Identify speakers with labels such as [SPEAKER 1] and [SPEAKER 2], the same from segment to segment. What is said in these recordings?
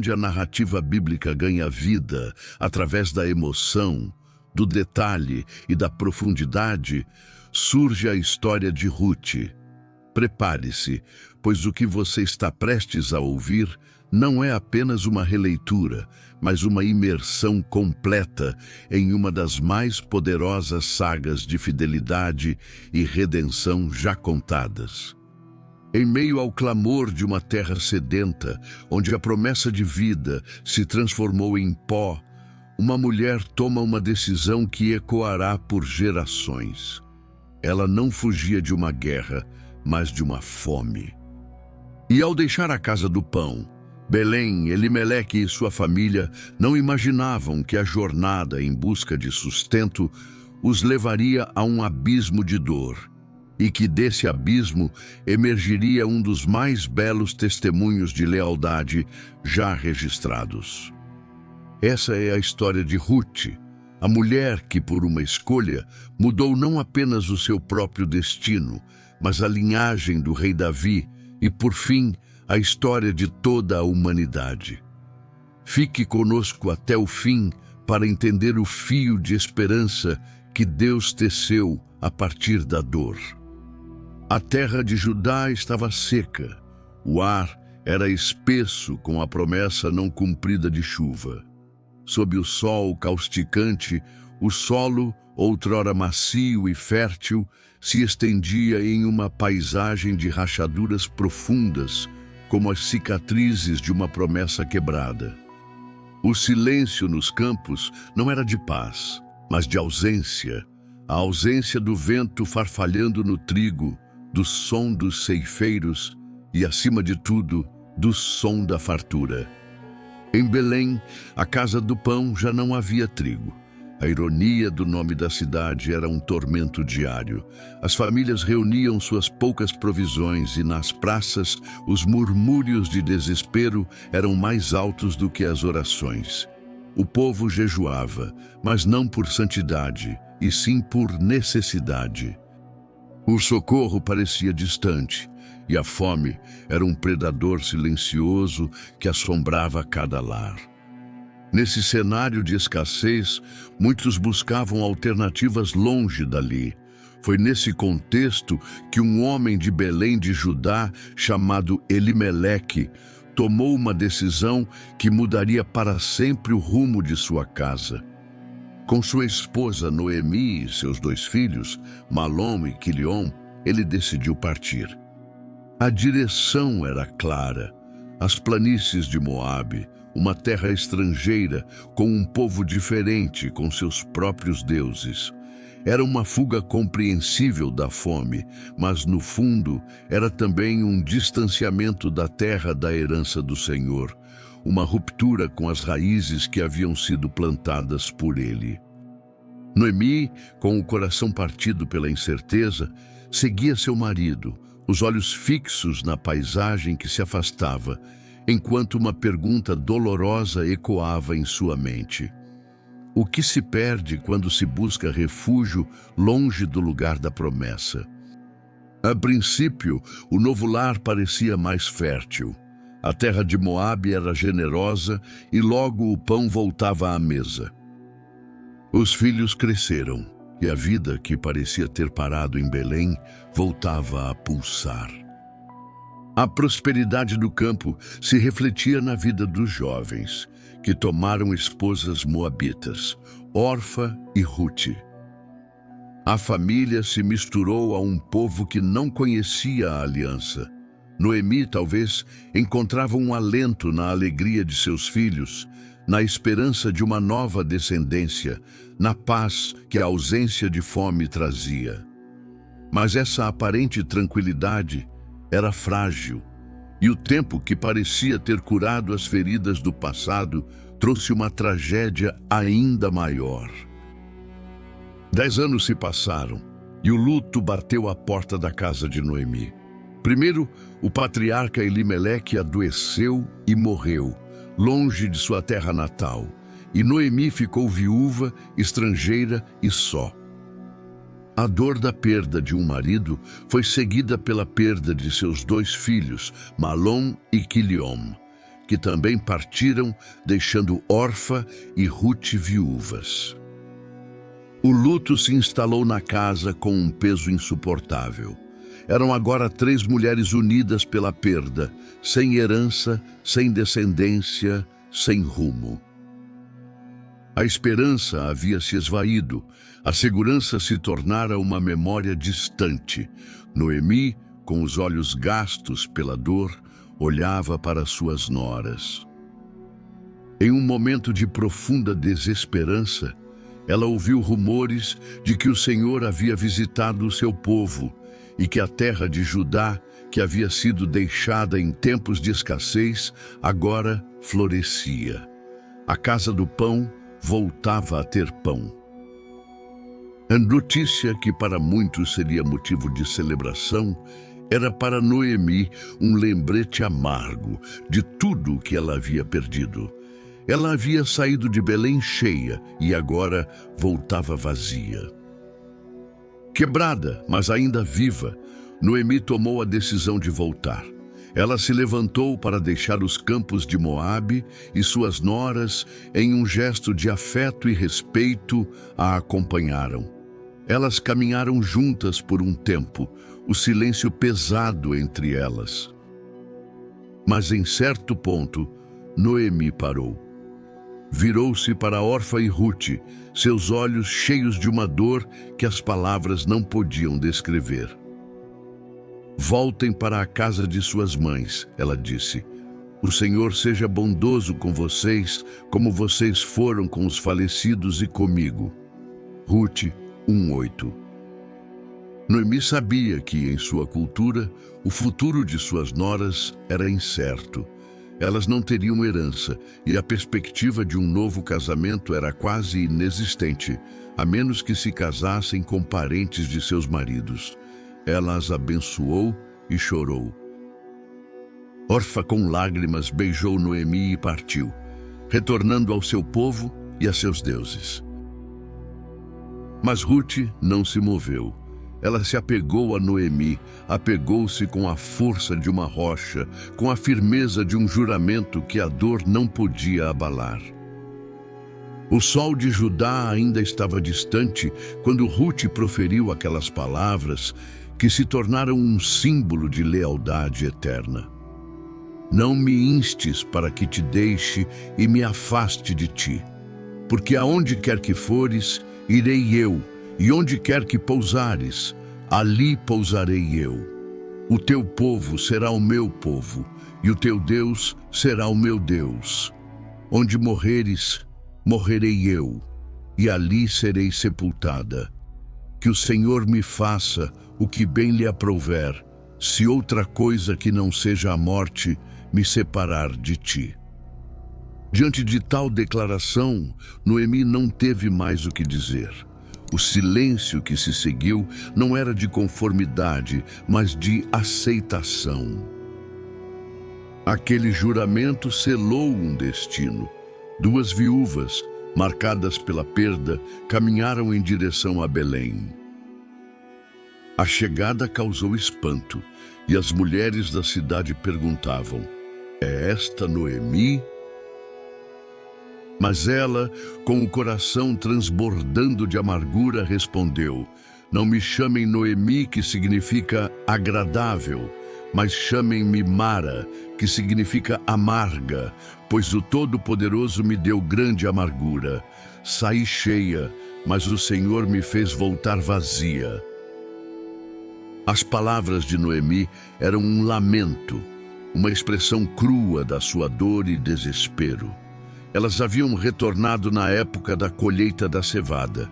[SPEAKER 1] onde a narrativa bíblica ganha vida através da emoção, do detalhe e da profundidade, surge a história de Ruth. Prepare-se, pois o que você está prestes a ouvir não é apenas uma releitura, mas uma imersão completa em uma das mais poderosas sagas de fidelidade e redenção já contadas. Em meio ao clamor de uma terra sedenta, onde a promessa de vida se transformou em pó, uma mulher toma uma decisão que ecoará por gerações. Ela não fugia de uma guerra, mas de uma fome. E ao deixar a casa do pão, Belém, Elimeleque e sua família não imaginavam que a jornada em busca de sustento os levaria a um abismo de dor, e que desse abismo emergiria um dos mais belos testemunhos de lealdade já registrados. Essa é a história de Ruth, a mulher que, por uma escolha, mudou não apenas o seu próprio destino, mas a linhagem do rei Davi e, por fim, a história de toda a humanidade. Fique conosco até o fim para entender o fio de esperança que Deus teceu a partir da dor. A terra de Judá estava seca, o ar era espesso com a promessa não cumprida de chuva. Sob o sol causticante, o solo, outrora macio e fértil, se estendia em uma paisagem de rachaduras profundas, como as cicatrizes de uma promessa quebrada. O silêncio nos campos não era de paz, mas de ausência, a ausência do vento farfalhando no trigo, do som dos ceifeiros e, acima de tudo, do som da fartura. Em Belém, a casa do pão, já não havia trigo. A ironia do nome da cidade era um tormento diário. As famílias reuniam suas poucas provisões e nas praças os murmúrios de desespero eram mais altos do que as orações. O povo jejuava, mas não por santidade, e sim por necessidade. O socorro parecia distante, e a fome era um predador silencioso que assombrava cada lar. Nesse cenário de escassez, muitos buscavam alternativas longe dali. Foi nesse contexto que um homem de Belém de Judá, chamado Elimeleque, tomou uma decisão que mudaria para sempre o rumo de sua casa. Com sua esposa Noemi e seus 2 filhos, Malom e Quiliom, ele decidiu partir. A direção era clara: as planícies de Moabe, uma terra estrangeira com um povo diferente, com seus próprios deuses. Era uma fuga compreensível da fome, mas no fundo era também um distanciamento da terra da herança do Senhor, uma ruptura com as raízes que haviam sido plantadas por ele. Noemi, com o coração partido pela incerteza, seguia seu marido, os olhos fixos na paisagem que se afastava, enquanto uma pergunta dolorosa ecoava em sua mente. O que se perde quando se busca refúgio longe do lugar da promessa? A princípio, o novo lar parecia mais fértil. A terra de Moabe era generosa e logo o pão voltava à mesa. Os filhos cresceram e a vida que parecia ter parado em Belém voltava a pulsar. A prosperidade do campo se refletia na vida dos jovens, que tomaram esposas moabitas, Orfa e Ruth. A família se misturou a um povo que não conhecia a aliança. Noemi, talvez, encontrava um alento na alegria de seus filhos, na esperança de uma nova descendência, na paz que a ausência de fome trazia. Mas essa aparente tranquilidade era frágil, e o tempo que parecia ter curado as feridas do passado trouxe uma tragédia ainda maior. 10 anos se passaram, e o luto bateu à porta da casa de Noemi. Primeiro, o patriarca Elimeleque adoeceu e morreu, longe de sua terra natal, e Noemi ficou viúva, estrangeira e só. A dor da perda de um marido foi seguida pela perda de seus 2 filhos, Malom e Quiliom. que também partiram, deixando Orfa e Rute viúvas. O luto se instalou na casa com um peso insuportável. Eram agora 3 mulheres unidas pela perda, sem herança, sem descendência, sem rumo. A esperança havia se esvaído, a segurança se tornara uma memória distante. Noemi, com os olhos gastos pela dor, olhava para suas noras. Em um momento de profunda desesperança, ela ouviu rumores de que o Senhor havia visitado o seu povo e que a terra de Judá, que havia sido deixada em tempos de escassez, agora florescia. A casa do pão voltava a ter pão. A notícia, que para muitos seria motivo de celebração, era para Noemi um lembrete amargo de tudo o que ela havia perdido. Ela havia saído de Belém cheia e agora voltava vazia. Quebrada, mas ainda viva, Noemi tomou a decisão de voltar. Ela se levantou para deixar os campos de Moabe e suas noras, em um gesto de afeto e respeito, a acompanharam. Elas caminharam juntas por um tempo, o silêncio pesado entre elas. Mas em certo ponto, Noemi parou. Virou-se para Orfa e Rute, seus olhos cheios de uma dor que as palavras não podiam descrever. Voltem para a casa de suas mães, ela disse. O Senhor seja bondoso com vocês, como vocês foram com os falecidos e comigo. Rute 1:8. Noemi sabia que, em sua cultura, o futuro de suas noras era incerto. Elas não teriam herança e a perspectiva de um novo casamento era quase inexistente, a menos que se casassem com parentes de seus maridos. Ela as abençoou e chorou. Orfa, com lágrimas, beijou Noemi e partiu, retornando ao seu povo e a seus deuses. Mas Rute não se moveu. Ela se apegou a Noemi, apegou-se com a força de uma rocha, com a firmeza de um juramento que a dor não podia abalar. O sol de Judá ainda estava distante quando Rute proferiu aquelas palavras que se tornaram um símbolo de lealdade eterna. Não me instes para que te deixe e me afaste de ti, porque aonde quer que fores, irei eu, e onde quer que pousares, ali pousarei eu. O teu povo será o meu povo, e o teu Deus será o meu Deus. Onde morreres, morrerei eu, e ali serei sepultada. Que o Senhor me faça o que bem lhe aprouver, se outra coisa que não seja a morte me separar de ti. Diante de tal declaração, Noemi não teve mais o que dizer. O silêncio que se seguiu não era de conformidade, mas de aceitação. Aquele juramento selou um destino. 2 viúvas, marcadas pela perda, caminharam em direção a Belém. A chegada causou espanto, e as mulheres da cidade perguntavam: é esta Noemi? Mas ela, com o coração transbordando de amargura, respondeu: não me chamem Noemi, que significa agradável, mas chamem-me Mara, que significa amarga, pois o Todo-Poderoso me deu grande amargura. Saí cheia, mas o Senhor me fez voltar vazia. As palavras de Noemi eram um lamento, uma expressão crua da sua dor e desespero. Elas haviam retornado na época da colheita da cevada,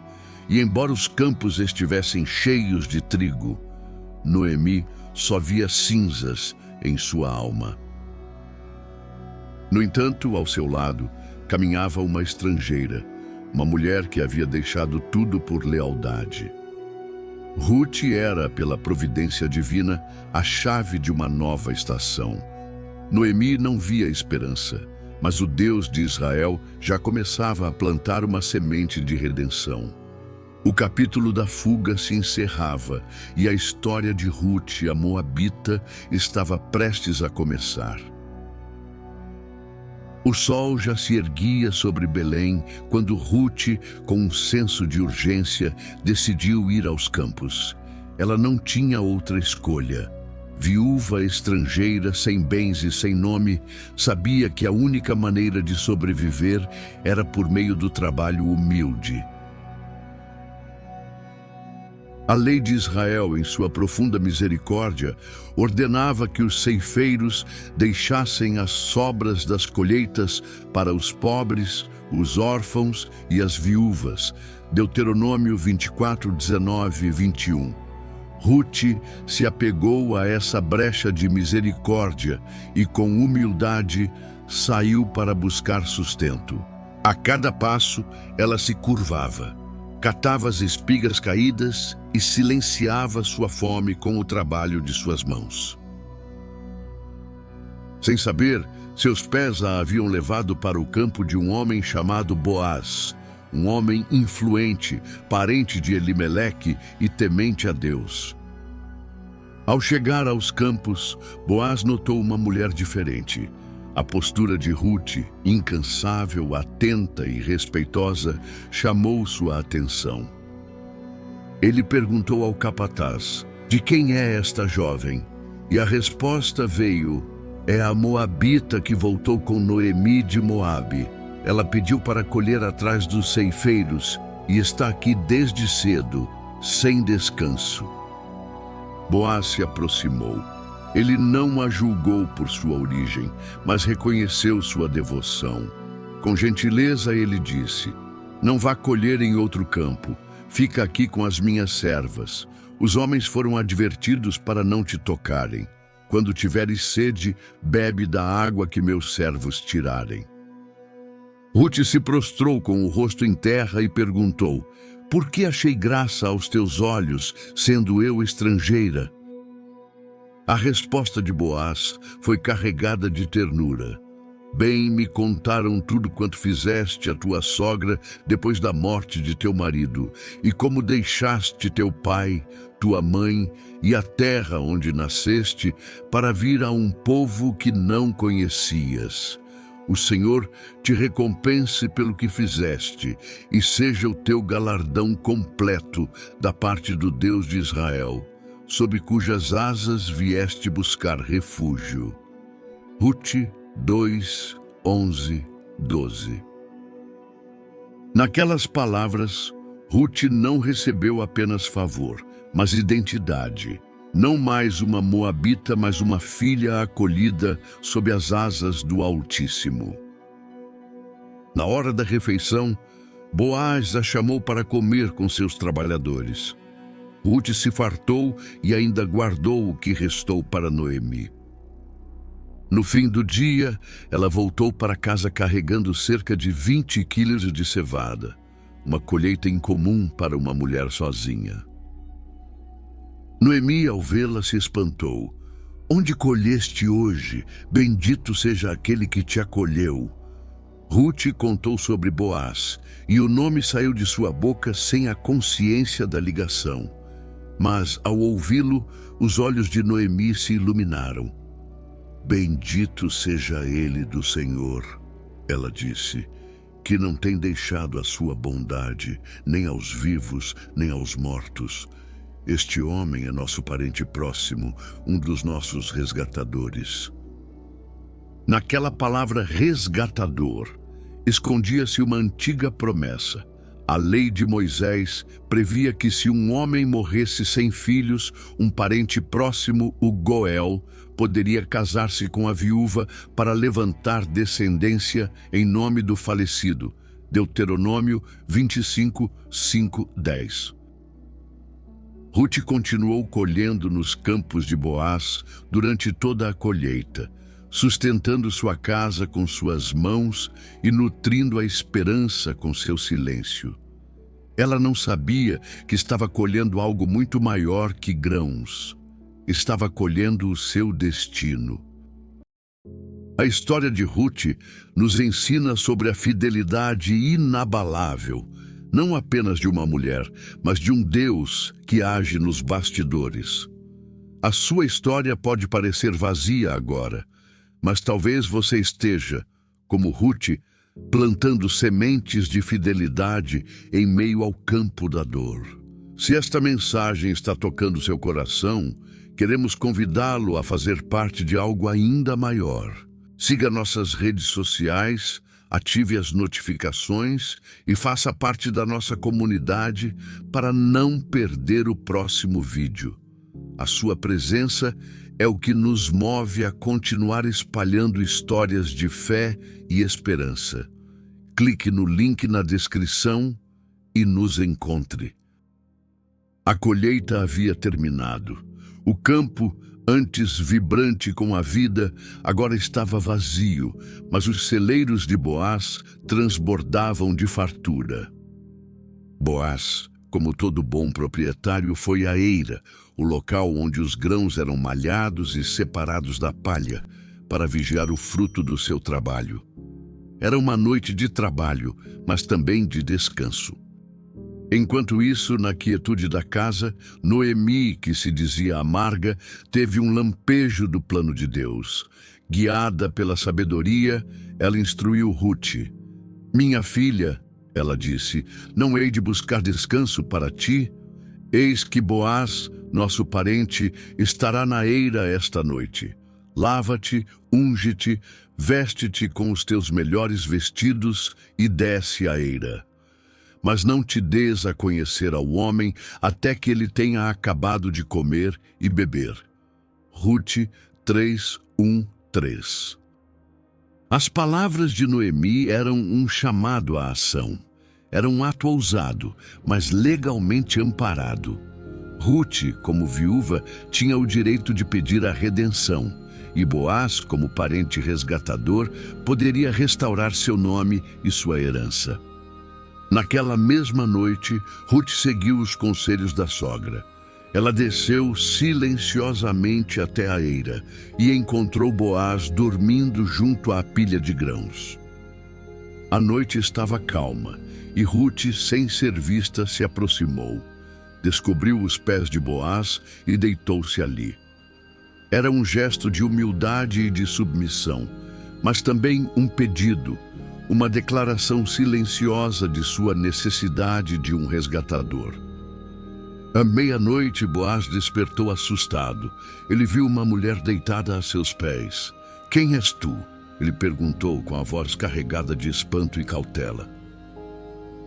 [SPEAKER 1] e embora os campos estivessem cheios de trigo, Noemi só via cinzas em sua alma. No entanto, ao seu lado, caminhava uma estrangeira, uma mulher que havia deixado tudo por lealdade. Rute era, pela providência divina, a chave de uma nova estação. Noemi não via esperança, mas o Deus de Israel já começava a plantar uma semente de redenção. O capítulo da fuga se encerrava e a história de Rute, a Moabita, estava prestes a começar. O sol já se erguia sobre Belém quando Rute, com um senso de urgência, decidiu ir aos campos. Ela não tinha outra escolha. Viúva estrangeira, sem bens e sem nome, sabia que a única maneira de sobreviver era por meio do trabalho humilde. A lei de Israel, em sua profunda misericórdia, ordenava que os ceifeiros deixassem as sobras das colheitas para os pobres, os órfãos e as viúvas. Deuteronômio 24, 19 e 21. Rute se apegou a essa brecha de misericórdia e, com humildade, saiu para buscar sustento. A cada passo, ela se curvava, catava as espigas caídas e silenciava sua fome com o trabalho de suas mãos. Sem saber, seus pés a haviam levado para o campo de um homem chamado Boaz, um homem influente, parente de Elimeleque e temente a Deus. Ao chegar aos campos, Boaz notou uma mulher diferente. A postura de Rute, incansável, atenta e respeitosa, chamou sua atenção. Ele perguntou ao capataz: "De quem é esta jovem?" E a resposta veio: "É a moabita que voltou com Noemi de Moabe. Ela pediu para colher atrás dos ceifeiros e está aqui desde cedo, sem descanso." Boaz se aproximou. Ele não a julgou por sua origem, mas reconheceu sua devoção. Com gentileza ele disse: "Não vá colher em outro campo. Fica aqui com as minhas servas. Os homens foram advertidos para não te tocarem. Quando tiveres sede, bebe da água que meus servos tirarem." Rute se prostrou com o rosto em terra e perguntou: "Por que achei graça aos teus olhos, sendo eu estrangeira?" A resposta de Boaz foi carregada de ternura. "Bem me contaram tudo quanto fizeste a tua sogra depois da morte de teu marido, e como deixaste teu pai, tua mãe e a terra onde nasceste, para vir a um povo que não conhecias. O Senhor te recompense pelo que fizeste, e seja o teu galardão completo da parte do Deus de Israel, sob cujas asas vieste buscar refúgio." Rute 2, 11, 12. Naquelas palavras, Rute não recebeu apenas favor, mas identidade. Não mais uma moabita, mas uma filha acolhida sob as asas do Altíssimo. Na hora da refeição, Boaz a chamou para comer com seus trabalhadores. Rute se fartou e ainda guardou o que restou para Noemi. No fim do dia, ela voltou para casa carregando cerca de 20 quilos de cevada, uma colheita incomum para uma mulher sozinha. Noemi, ao vê-la, se espantou. "Onde colheste hoje? Bendito seja aquele que te acolheu." Rute contou sobre Boaz, e o nome saiu de sua boca sem a consciência da ligação. Mas, ao ouvi-lo, os olhos de Noemi se iluminaram. "Bendito seja ele do Senhor," ela disse, "que não tem deixado a sua bondade, nem aos vivos, nem aos mortos. Este homem é nosso parente próximo, um dos nossos resgatadores." Naquela palavra resgatador, escondia-se uma antiga promessa. A lei de Moisés previa que se um homem morresse sem filhos, um parente próximo, o Goel, poderia casar-se com a viúva para levantar descendência em nome do falecido. Deuteronômio 25, 5, 10. Rute continuou colhendo nos campos de Boaz durante toda a colheita, sustentando sua casa com suas mãos e nutrindo a esperança com seu silêncio. Ela não sabia que estava colhendo algo muito maior que grãos. Estava colhendo o seu destino. A história de Rute nos ensina sobre a fidelidade inabalável, não apenas de uma mulher, mas de um Deus que age nos bastidores. A sua história pode parecer vazia agora, mas talvez você esteja, como Ruth, plantando sementes de fidelidade em meio ao campo da dor. Se esta mensagem está tocando seu coração, queremos convidá-lo a fazer parte de algo ainda maior. Siga nossas redes sociais, ative as notificações e faça parte da nossa comunidade para não perder o próximo vídeo. A sua presença é o que nos move a continuar espalhando histórias de fé e esperança. Clique no link na descrição e nos encontre. A colheita havia terminado. O campo, antes vibrante com a vida, agora estava vazio, mas os celeiros de Boaz transbordavam de fartura. Boaz, como todo bom proprietário, foi à eira, o local onde os grãos eram malhados e separados da palha, para vigiar o fruto do seu trabalho. Era uma noite de trabalho, mas também de descanso. Enquanto isso, na quietude da casa, Noemi, que se dizia amarga, teve um lampejo do plano de Deus. Guiada pela sabedoria, ela instruiu Ruth. "Minha filha", ela disse, "não hei de buscar descanso para ti? Eis que Boaz, nosso parente, estará na eira esta noite. Lava-te, unge-te, veste-te com os teus melhores vestidos e desce à eira. Mas não te des a conhecer ao homem até que ele tenha acabado de comer e beber." Ruth 3:1-3. As palavras de Noemi eram um chamado à ação. Era um ato ousado, mas legalmente amparado. Ruth, como viúva, tinha o direito de pedir a redenção, e Boaz, como parente resgatador, poderia restaurar seu nome e sua herança. Naquela mesma noite, Ruth seguiu os conselhos da sogra. Ela desceu silenciosamente até a eira e encontrou Boaz dormindo junto à pilha de grãos. A noite estava calma e Ruth, sem ser vista, se aproximou. Descobriu os pés de Boaz e deitou-se ali. Era um gesto de humildade e de submissão, mas também um pedido, uma declaração silenciosa de sua necessidade de um resgatador. À meia-noite, Boaz despertou assustado. Ele viu uma mulher deitada a seus pés. "Quem és tu?" ele perguntou com a voz carregada de espanto e cautela.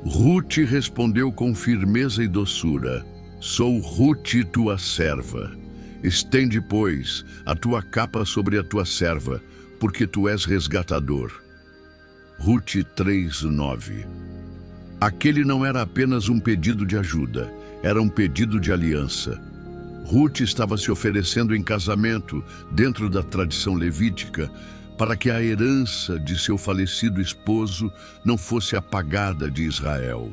[SPEAKER 1] Ruth respondeu com firmeza e doçura: "Sou Ruth, tua serva. Estende, pois, a tua capa sobre a tua serva, porque tu és resgatador." Ruth 3:9. Aquele não era apenas um pedido de ajuda, era um pedido de aliança. Ruth estava se oferecendo em casamento, dentro da tradição levítica, para que a herança de seu falecido esposo não fosse apagada de Israel.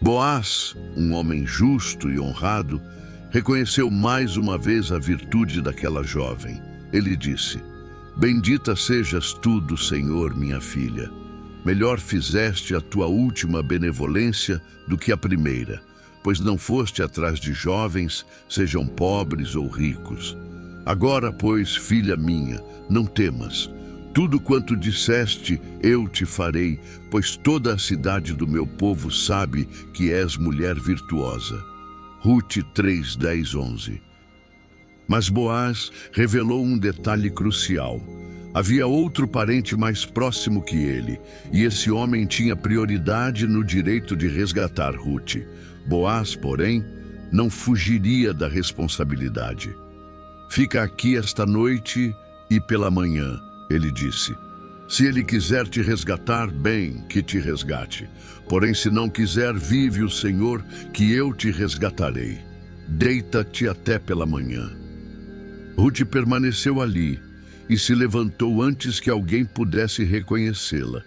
[SPEAKER 1] Boaz, um homem justo e honrado, reconheceu mais uma vez a virtude daquela jovem. Ele disse: "Bendita sejas tu do Senhor, minha filha. Melhor fizeste a tua última benevolência do que a primeira, pois não foste atrás de jovens, sejam pobres ou ricos. Agora, pois, filha minha, não temas. Tudo quanto disseste, eu te farei, pois toda a cidade do meu povo sabe que és mulher virtuosa." Ruth 3:10-11. Mas Boaz revelou um detalhe crucial. Havia outro parente mais próximo que ele, e esse homem tinha prioridade no direito de resgatar Ruth. Boaz, porém, não fugiria da responsabilidade. "Fica aqui esta noite e pela manhã", ele disse. "Se ele quiser te resgatar, bem, que te resgate. Porém, se não quiser, vive o Senhor, que eu te resgatarei. Deita-te até pela manhã." Ruth permaneceu ali e se levantou antes que alguém pudesse reconhecê-la.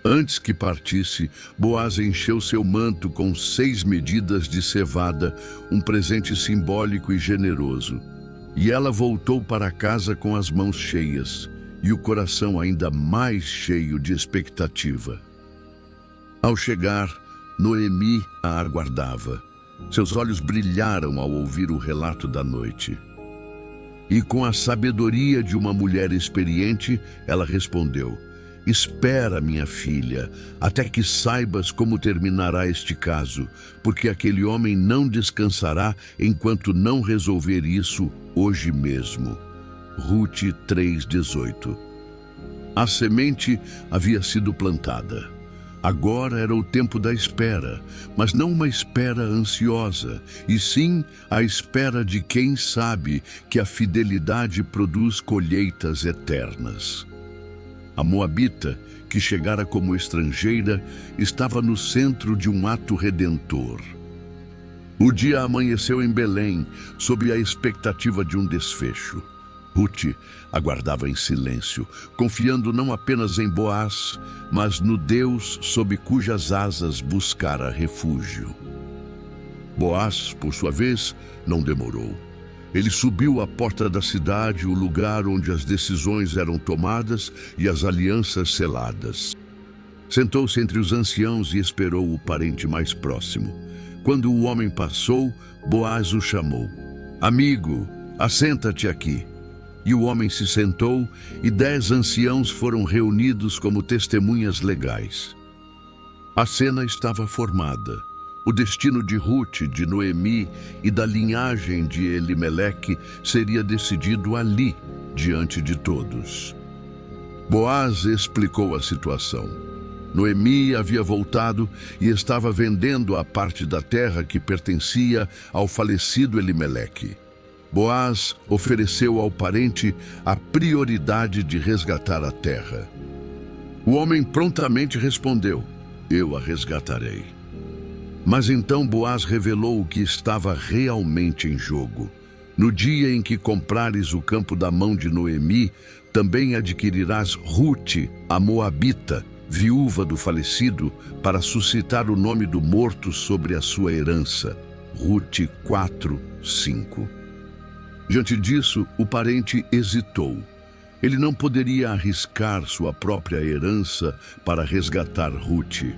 [SPEAKER 1] Antes que partisse, Boaz encheu seu manto com 6 medidas de cevada, um presente simbólico e generoso. E ela voltou para casa com as mãos cheias e o coração ainda mais cheio de expectativa. Ao chegar, Noemi a aguardava. Seus olhos brilharam ao ouvir o relato da noite. E com a sabedoria de uma mulher experiente, ela respondeu: Espera, minha filha, até que saibas como terminará este caso, porque aquele homem não descansará enquanto não resolver isso hoje mesmo. Rute 3:18. A semente havia sido plantada. Agora era o tempo da espera, mas não uma espera ansiosa, e sim a espera de quem sabe que a fidelidade produz colheitas eternas. A moabita, que chegara como estrangeira, estava no centro de um ato redentor. O dia amanheceu em Belém, sob a expectativa de um desfecho. Rute aguardava em silêncio, confiando não apenas em Boaz, mas no Deus sob cujas asas buscara refúgio. Boaz, por sua vez, não demorou. Ele subiu à porta da cidade, o lugar onde as decisões eram tomadas e as alianças seladas. Sentou-se entre os anciãos e esperou o parente mais próximo. Quando o homem passou, Boaz o chamou. Amigo, assenta-te aqui. E o homem se sentou, e 10 anciãos foram reunidos como testemunhas legais. A cena estava formada. O destino de Rute, de Noemi e da linhagem de Elimeleque seria decidido ali, diante de todos. Boaz explicou a situação. Noemi havia voltado e estava vendendo a parte da terra que pertencia ao falecido Elimeleque. Boaz ofereceu ao parente a prioridade de resgatar a terra. O homem prontamente respondeu: eu a resgatarei. Mas então Boaz revelou o que estava realmente em jogo. No dia em que comprares o campo da mão de Noemi, também adquirirás Rute, a moabita, viúva do falecido, para suscitar o nome do morto sobre a sua herança. Rute 4:5. Diante disso, o parente hesitou. Ele não poderia arriscar sua própria herança para resgatar Rute.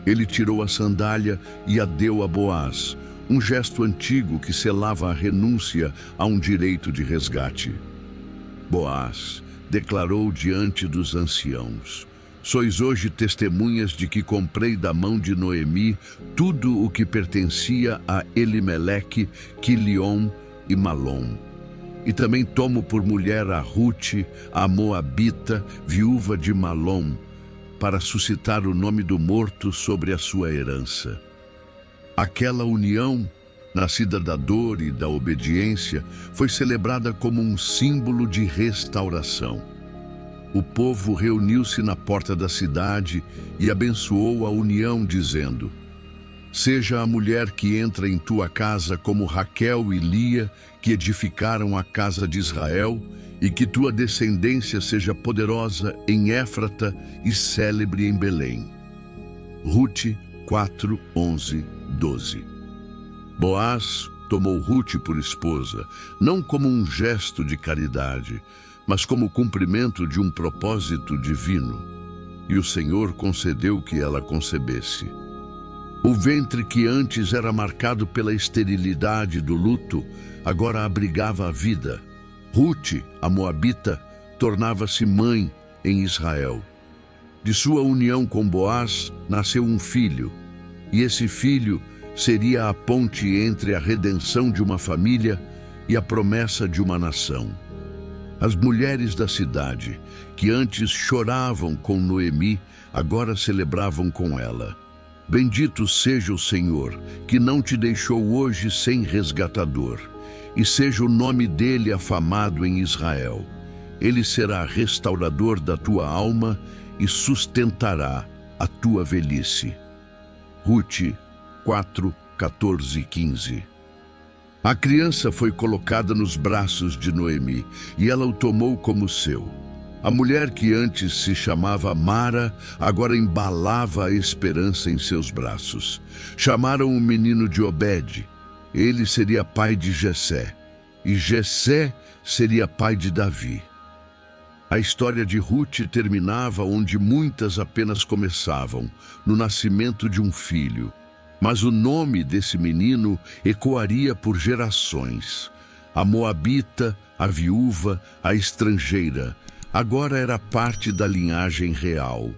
[SPEAKER 1] Ele tirou a sandália e a deu a Boaz, um gesto antigo que selava a renúncia a um direito de resgate. Boaz declarou diante dos anciãos: sois hoje testemunhas de que comprei da mão de Noemi tudo o que pertencia a Elimeleque, Quilion e Malom. E também tomo por mulher a Rute, a moabita, viúva de Malom, para suscitar o nome do morto sobre a sua herança. Aquela união, nascida da dor e da obediência, foi celebrada como um símbolo de restauração. O povo reuniu-se na porta da cidade e abençoou a união, dizendo: seja a mulher que entra em tua casa como Raquel e Lia, que edificaram a casa de Israel, e que tua descendência seja poderosa em Éfrata e célebre em Belém. Rute 4:11-12. Boaz tomou Rute por esposa, não como um gesto de caridade, mas como cumprimento de um propósito divino. E o Senhor concedeu que ela concebesse. O ventre que antes era marcado pela esterilidade do luto, agora abrigava a vida. Rute, a moabita, tornava-se mãe em Israel. De sua união com Boaz, nasceu um filho, e esse filho seria a ponte entre a redenção de uma família e a promessa de uma nação. As mulheres da cidade, que antes choravam com Noemi, agora celebravam com ela. Bendito seja o Senhor, que não te deixou hoje sem resgatador, e seja o nome dele afamado em Israel. Ele será restaurador da tua alma e sustentará a tua velhice. Rute 4:14-15. A criança foi colocada nos braços de Noemi, e ela o tomou como seu. A mulher que antes se chamava Mara, agora embalava a esperança em seus braços. Chamaram o menino de Obed. Ele seria pai de Jessé, e Jessé seria pai de Davi. A história de Rute terminava onde muitas apenas começavam, no nascimento de um filho. Mas o nome desse menino ecoaria por gerações. A moabita, a viúva, a estrangeira, Agora era parte da linhagem real.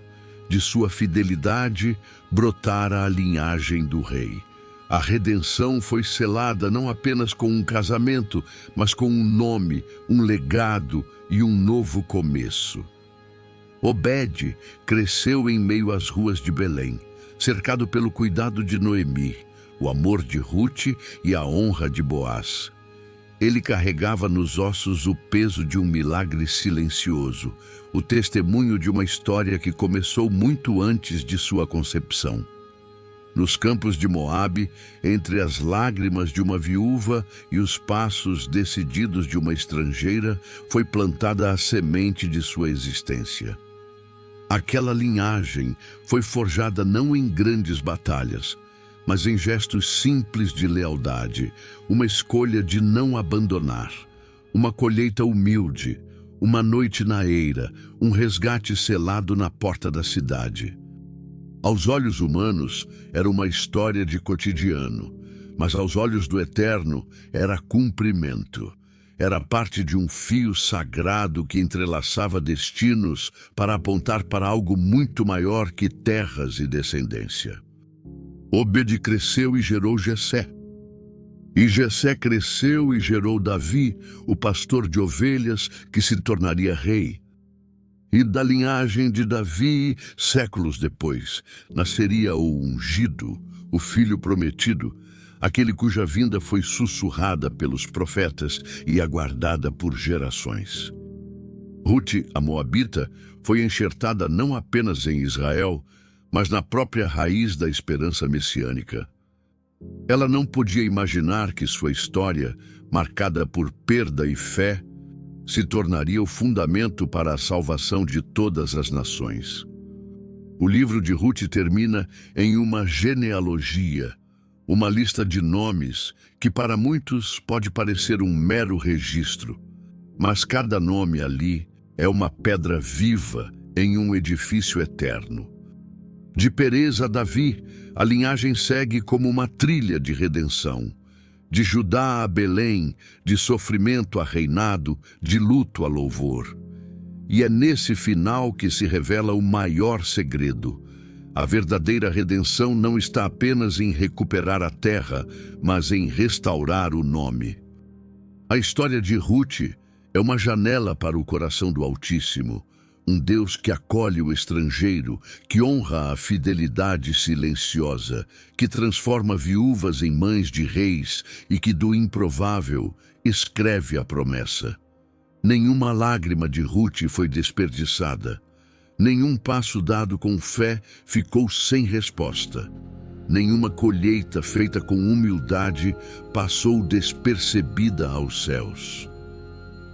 [SPEAKER 1] De sua fidelidade brotara a linhagem do rei. A redenção foi selada não apenas com um casamento, mas com um nome, um legado e um novo começo. Obed cresceu em meio às ruas de Belém, cercado pelo cuidado de Noemi, o amor de Ruth e a honra de Boaz. Ele carregava nos ossos o peso de um milagre silencioso, o testemunho de uma história que começou muito antes de sua concepção. Nos campos de Moabe, entre as lágrimas de uma viúva e os passos decididos de uma estrangeira, foi plantada a semente de sua existência. Aquela linhagem foi forjada não em grandes batalhas, mas em gestos simples de lealdade, uma escolha de não abandonar, uma colheita humilde, uma noite na eira, um resgate selado na porta da cidade. Aos olhos humanos, era uma história de cotidiano, mas aos olhos do Eterno, era cumprimento. Era parte de um fio sagrado que entrelaçava destinos para apontar para algo muito maior que terras e descendência. Obed cresceu e gerou Jessé. E Jessé cresceu e gerou Davi, o pastor de ovelhas, que se tornaria rei. E da linhagem de Davi, séculos depois, nasceria o ungido, o filho prometido, aquele cuja vinda foi sussurrada pelos profetas e aguardada por gerações. Ruth, a moabita, foi enxertada não apenas em Israel, mas na própria raiz da esperança messiânica. Ela não podia imaginar que sua história, marcada por perda e fé, se tornaria o fundamento para a salvação de todas as nações. O livro de Ruth termina em uma genealogia, uma lista de nomes que para muitos pode parecer um mero registro, mas cada nome ali é uma pedra viva em um edifício eterno. De Perez a Davi, a linhagem segue como uma trilha de redenção. De Judá a Belém, de sofrimento a reinado, de luto a louvor. E é nesse final que se revela o maior segredo. A verdadeira redenção não está apenas em recuperar a terra, mas em restaurar o nome. A história de Ruth é uma janela para o coração do Altíssimo, um Deus que acolhe o estrangeiro, que honra a fidelidade silenciosa, que transforma viúvas em mães de reis e que do improvável escreve a promessa. Nenhuma lágrima de Ruth foi desperdiçada. Nenhum passo dado com fé ficou sem resposta. Nenhuma colheita feita com humildade passou despercebida aos céus.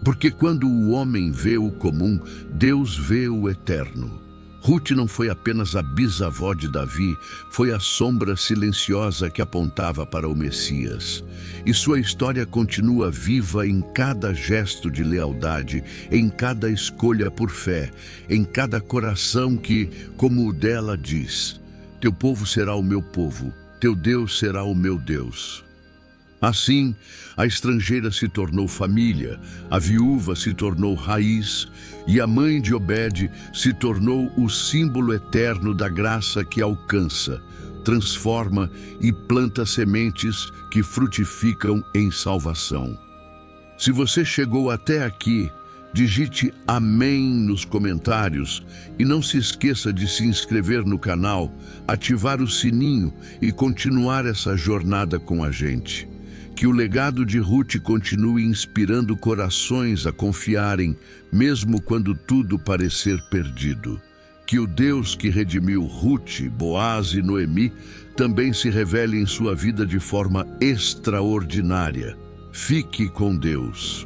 [SPEAKER 1] Porque quando o homem vê o comum, Deus vê o eterno. Ruth não foi apenas a bisavó de Davi, foi a sombra silenciosa que apontava para o Messias. E sua história continua viva em cada gesto de lealdade, em cada escolha por fé, em cada coração que, como o dela diz, teu povo será o meu povo, teu Deus será o meu Deus. Assim, a estrangeira se tornou família, a viúva se tornou raiz e a mãe de Obed se tornou o símbolo eterno da graça que alcança, transforma e planta sementes que frutificam em salvação. Se você chegou até aqui, digite amém nos comentários e não se esqueça de se inscrever no canal, ativar o sininho e continuar essa jornada com a gente. Que o legado de Ruth continue inspirando corações a confiarem, mesmo quando tudo parecer perdido. Que o Deus que redimiu Ruth, Boaz e Noemi também se revele em sua vida de forma extraordinária. Fique com Deus.